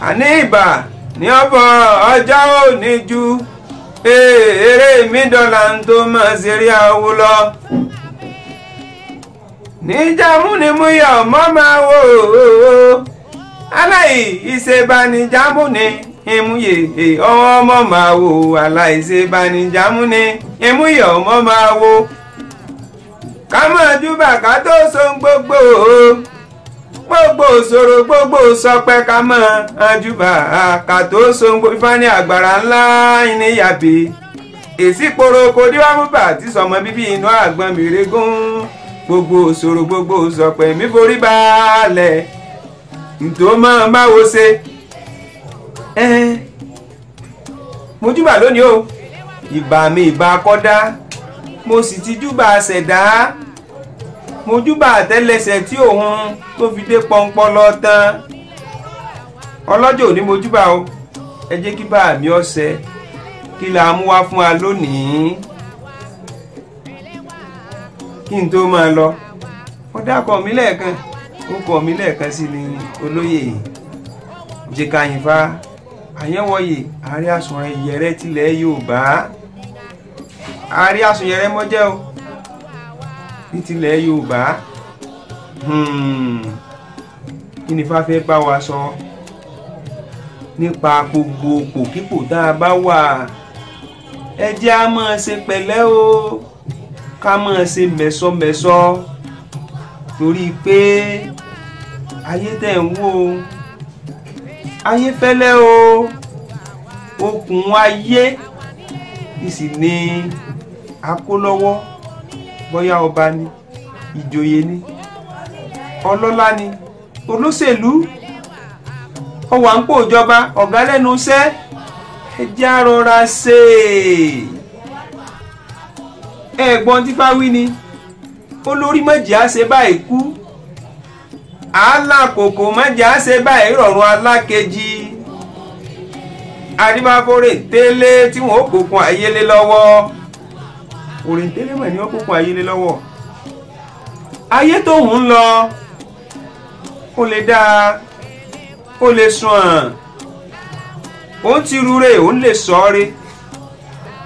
àní ìbà ní ọ̀bọ̀ ọjọ́ òní ju eré mi dọ́là tó máa ṣeré àwo lọ. níjàmú ni mú yọ ọmọ máa wò ó aláì ìṣèbánijámú ni ìmúyè ọmọ máa wò aláìṣèbánijámú ni ìmúyè ọmọ máa wò. ká mọ̀ júbà ká tó so gbogbo gbogbo òṣòro gbogbo sọpẹ́ ká mọ̀ àjùbà ká tó so Ifá ní àgbàrá ńlá ìníyàbí èsì poroko díwámúbà tí sọmọ bíbí inú àgbọn mìíràn gbogbo òṣòro gbogbo sọpẹ́ mi forí balẹ̀ ntò mọ́ báwo ṣe mo júbà lónìí o ìbà mi ìbà kọ́dá mo sì ti júbà ṣẹ̀dá mo júbà àtẹ́lẹsẹ̀ tí òun tó fi dé pọ́npọ́n lọ tán ọlọ́jọ́ òní mo júbà o ẹ jẹ́ kí bá mi ọ̀sẹ̀ kí la mú wá fún wa lónìí kí n tó máa lọ wọ́n dákọ̀ mí lẹ́ẹ̀kan ó kọ̀ mí lẹ́ẹ̀kan sí ni olóyè Jẹ́káyìnfà Àyẹ́wọ̀yè ààrẹ àsùnwọ̀n ìyẹrẹ tilẹ̀ Yorùbá ààrẹ àsùnyẹrẹ mọ́jẹ́ o ní tilẹ̀ Yorùbá kí ni Ifá fẹ́ bá wa sọ nípa gbogbo pòkípò tá a bá wà ẹ jẹ́ a máa ṣe pẹ̀lẹ́ o ká máa ṣe mẹ̀sọ́mẹ̀sọ́ torí pé ayé tẹ̀ ń wò ayé fẹ́lẹ́ o okùn ayé ìsì ní akólọ́wọ́ bóyá ọba ni ìjòyè ni ọlọ́lá ni olóṣèlú ọwà ń pò ìjọba ọ̀gá lẹ́nu iṣẹ́ ẹ jẹ́ á rọra ṣe ẹ̀gbọ́n tí fáwí ni olórí méjì á ṣe báyìí kú alákòókò méjì á ṣe báyìí rọ̀rùn alákejì adébáfórè tẹ́lẹ̀ tí wọ́n ó kókun ayélé lọ́wọ́ òrìn tẹ́lẹ̀ mọ̀ ní wọ́n kókun ayélé lọ́wọ́ ayé tó ń lọ ó lè dáa ó lè sùn àn ó ti rúre ó lè sọ́ọ́rẹ́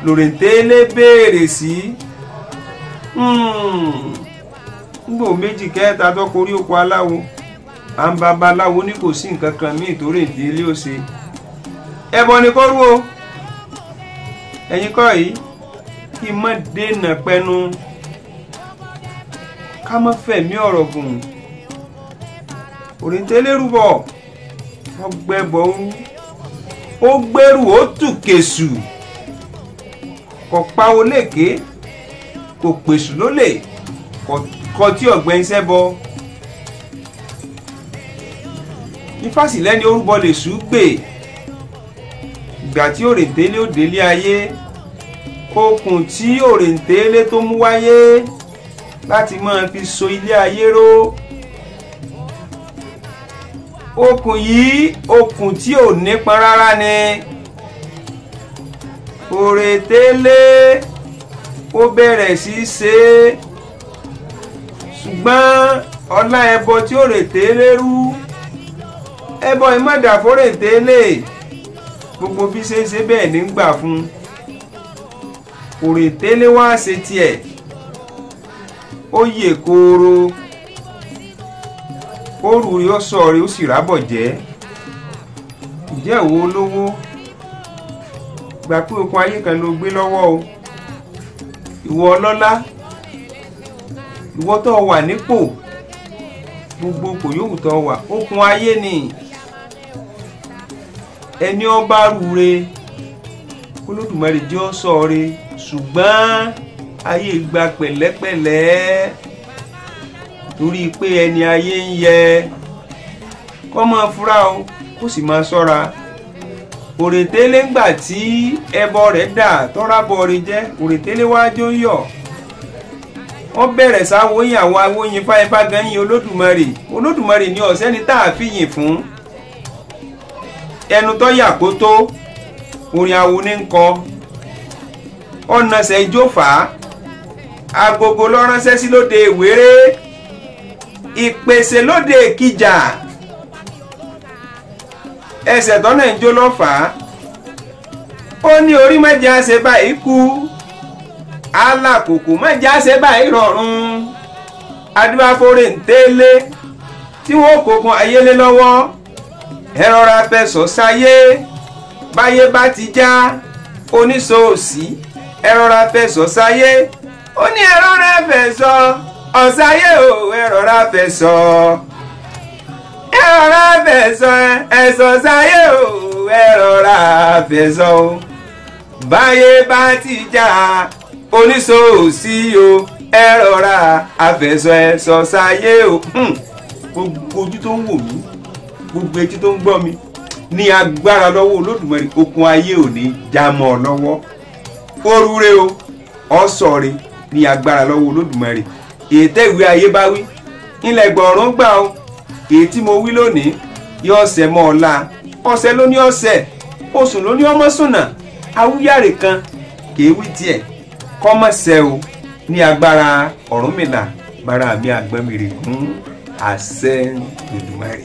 lòrìn tẹ́lẹ̀ béèrè sí ngbò méjì kẹta tó korí oko aláwo à ń babaláwo ní kò sí nǹkan kan míì tó rè délé ó ṣe ẹbọ ni kó rú o ẹ̀yin kọ́ yìí kí n má dènà pẹnu ká má fẹ̀mí ọ̀rọ̀ gùn òrìntẹ́lẹ́rúbọ̀ ọgbẹ́bọ̀ ó gbẹ́rù ó tù kèṣù kò pawó lékè kò pèsù lólè kò tí ọ̀gbẹ́ iṣẹ́ bọ Ifásì lẹ́ni orúbọ lè ṣùgbè ìgbà tí òrìntẹ́lẹ́ ó délé ayé okùn tí òrìntẹ́lẹ́ tó mú wáyé láti máa fi so ilé ayé ró okùn yìí okùn tí ò nípọn rárá ni òrìntẹ́lẹ́ ó bẹ̀rẹ̀ sí í ṣe ṣùgbọ́n ọlá ẹbọ tí òrìntẹ́lẹ́ rú ẹbọ ìmọ̀dà fórìntẹ́lẹ́ gbogbo bí ṣe ń ṣe bẹ́ẹ̀ ní gbà fún òrìntẹ́lẹ́ wá ṣe tiẹ̀ ó yè kooro ó rù rí ó sọ rí ó sì rábọ̀ jẹ́ ìjẹ́ ìwọ olówó gbà pé okun ayé kan ló gbé lọ́wọ́ o ìwọ ọlọ́lá ìwọ tó wà nípò gbogbo kò yóò tó wà okun ayé ni ẹni ọba rúre Olódùmarè jẹ́ ó sọ rí ṣùgbọ́n ayé gba pẹ̀lẹ́pẹ̀lẹ́ torí pé ẹni ayé ń yẹ kó máa fura o kó sì máa ṣọ́ra òrìntẹ́lẹ́ ńgbà tí ẹbọ rẹ̀ dà tọ́rábọ̀ rẹ̀ jẹ́ òrìntẹ́lẹ́ wájú ń yọ̀ wọ́n bẹ̀rẹ̀ sáwóyìn àwọn awóyin Ifá gan yìn Olódùmarè ní ọ̀sẹ́ni tá a fìyìn fún. ẹnu tó yà kó tó orin awo ní ń kọ ọ̀nàṣẹ́ ijó fà á agogo ló ránṣẹ́ sí lóde Ìwéré ìpèsè lóde Ìkìjà ẹsẹ̀ tọ́nà ìjó ló fà á ó ní orí mẹ́jẹ àṣẹ báyìí kú alákòókò mẹ́jẹ àṣẹ báyìí rọrùn adúbáfórè ń tẹ́lẹ̀ tí wọ́n kókun ayélé lọ́wọ́ ẹ rọra fẹsọ̀ sáyé báyé bá ti já oníṣòòsì ẹ rọra fẹsọ̀ sáyé ó ní ẹ rọra fẹsọ̀ ọ̀sáyé o ẹ rọra fẹsọ̀ ẹ rọra fẹsọ̀ ẹ̀sọ̀ sáyé o ẹ rọra fẹsọ̀ o báyé bá ti já oníṣòòsì o ẹ rọra àfẹsọ̀ ẹ̀sọ̀ sáyé o. Gbogbo ojú tó ń wò mí gbogbo etí tó ń gbọ́ mi ní agbára lọ́wọ́ Olódùmarè okun ayé ò ní já mọ́ ọ lọ́wọ́ orúre o ọ̀sọ̀re ní agbára lọ́wọ́ Olódùmarè ètè ìwé ayé bá wí ilẹ̀ gbọ̀rún gbà o èyí tí mo wí lónìí yóò ṣẹ mọ́ ọ̀la ọ̀sẹ̀ ló ní ọ̀sẹ̀ oṣù ló ní ọmọ sùnà awúyàrè kan kèé wí tiẹ̀ kọ́mọ̀ṣẹ́ o ní agbára Ọ̀rúnmìlà bára mi àgbọ̀nmìrè fún àṣẹ Olódùmarè.